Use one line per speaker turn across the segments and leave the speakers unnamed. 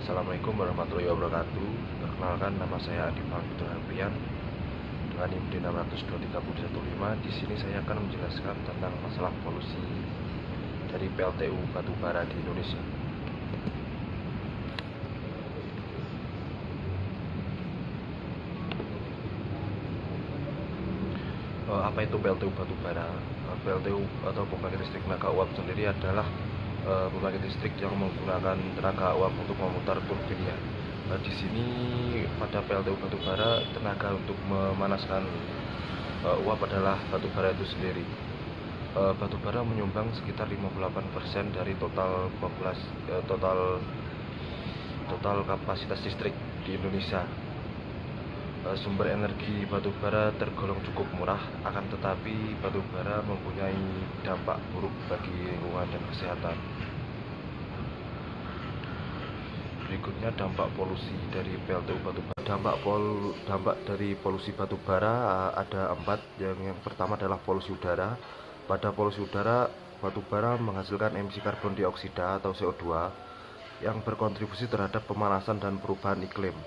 Assalamualaikum warahmatullahi wabarakatuh. Perkenalkan, nama saya Adi Fahmi Harpian dengan NIM D6023015. Di sini saya akan menjelaskan tentang masalah polusi dari PLTU batubara di Indonesia. Apa itu PLTU batubara? PLTU atau pembangkit listrik tenaga uap sendiri adalah pembangkit listrik yang menggunakan tenaga uap untuk memutar turbinnya. Di sini pada PLTU batubara, tenaga untuk memanaskan uap adalah batubara itu sendiri. Batubara menyumbang sekitar 58% dari total populasi total kapasitas listrik di Indonesia. Sumber energi batubara tergolong cukup murah, akan tetapi batubara mempunyai dampak buruk bagi lingkungan dan kesehatan. Berikutnya dampak polusi dari PLTU batubara. Dampak dari polusi batubara ada 4. Yang pertama adalah polusi udara. Pada polusi udara, batubara menghasilkan emisi karbon dioksida atau CO2 yang berkontribusi terhadap pemanasan dan perubahan iklim.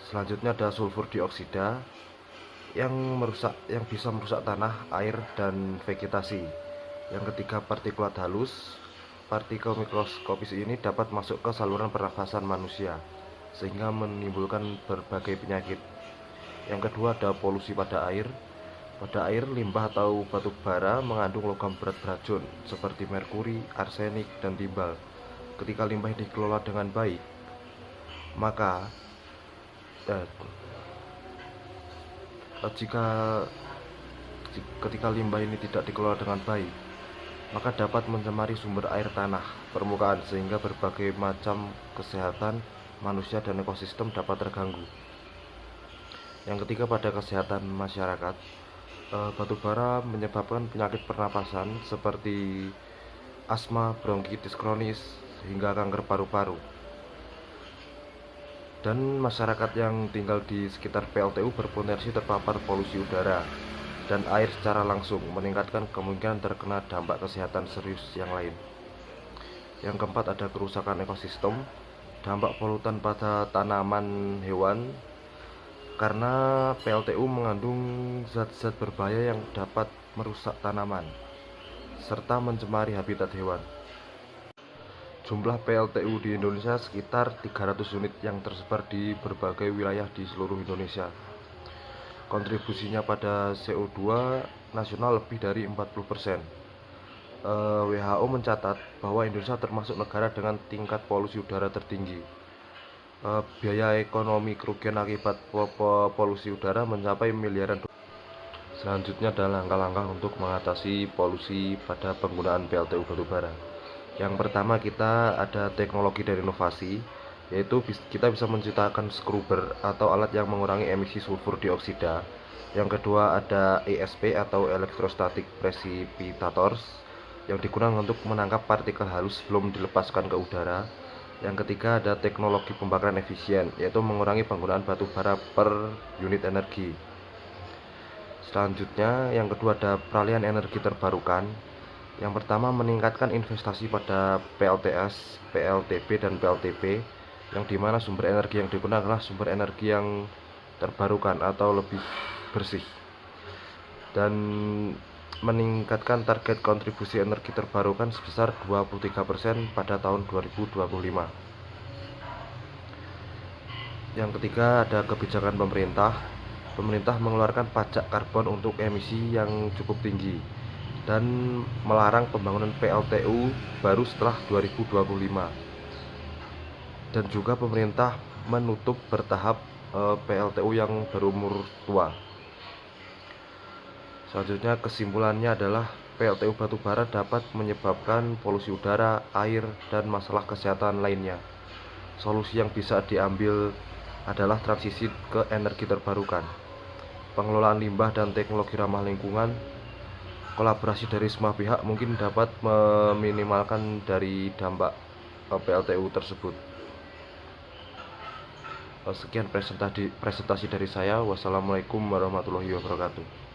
Selanjutnya ada sulfur dioksida yang bisa merusak tanah, air, dan vegetasi. Yang ketiga, partikulat halus. Partikel mikroskopis ini dapat masuk ke saluran pernafasan manusia sehingga menimbulkan berbagai penyakit. Yang kedua, ada polusi pada air. Pada air, limbah atau batu bara mengandung logam berat beracun seperti merkuri, arsenik, dan timbal. Ketika limbah dikelola dengan baik, maka ketika limbah ini tidak dikelola dengan baik, maka dapat mencemari sumber air, tanah, permukaan, sehingga berbagai macam kesehatan manusia dan ekosistem dapat terganggu. Yang ketiga, pada kesehatan masyarakat, batubara menyebabkan penyakit pernapasan seperti asma, bronkitis kronis, hingga kanker paru-paru. Dan masyarakat yang tinggal di sekitar PLTU berpotensi terpapar polusi udara dan air secara langsung, meningkatkan kemungkinan terkena dampak kesehatan serius yang lain. Yang keempat, ada kerusakan ekosistem. Dampak polutan pada tanaman hewan, karena PLTU mengandung zat-zat berbahaya yang dapat merusak tanaman serta mencemari habitat hewan. Jumlah PLTU di Indonesia sekitar 300 unit yang tersebar di berbagai wilayah di seluruh Indonesia. Kontribusinya pada CO2 nasional lebih dari 40%. WHO mencatat bahwa Indonesia termasuk negara dengan tingkat polusi udara tertinggi. Biaya ekonomi kerugian akibat polusi udara mencapai miliaran. Selanjutnya adalah langkah-langkah untuk mengatasi polusi pada penggunaan PLTU batubara. Yang pertama, kita ada teknologi dan inovasi, yaitu kita bisa menciptakan scrubber atau alat yang mengurangi emisi sulfur dioksida. Yang kedua, ada ESP atau electrostatic precipitators yang digunakan untuk menangkap partikel halus sebelum dilepaskan ke udara. Yang ketiga, ada teknologi pembakaran efisien, yaitu mengurangi penggunaan batu bara per unit energi. Selanjutnya, yang kedua, ada peralihan energi terbarukan. Yang pertama, meningkatkan investasi pada PLTS, PLTB, dan PLTP, yang dimana sumber energi yang digunakan adalah sumber energi yang terbarukan atau lebih bersih, dan meningkatkan target kontribusi energi terbarukan sebesar 23% pada tahun 2025. Yang ketiga, ada kebijakan pemerintah. Pemerintah mengeluarkan pajak karbon untuk emisi yang cukup tinggi dan melarang pembangunan PLTU baru setelah 2025. Dan juga pemerintah menutup bertahap PLTU yang berumur tua. Selanjutnya, kesimpulannya adalah PLTU batubara dapat menyebabkan polusi udara, air, dan masalah kesehatan lainnya. Solusi yang bisa diambil adalah transisi ke energi terbarukan, pengelolaan limbah dan teknologi ramah lingkungan. Kolaborasi dari semua pihak mungkin dapat meminimalkan dari dampak PLTU tersebut. Sekian presentasi dari saya. Wassalamualaikum warahmatullahi wabarakatuh.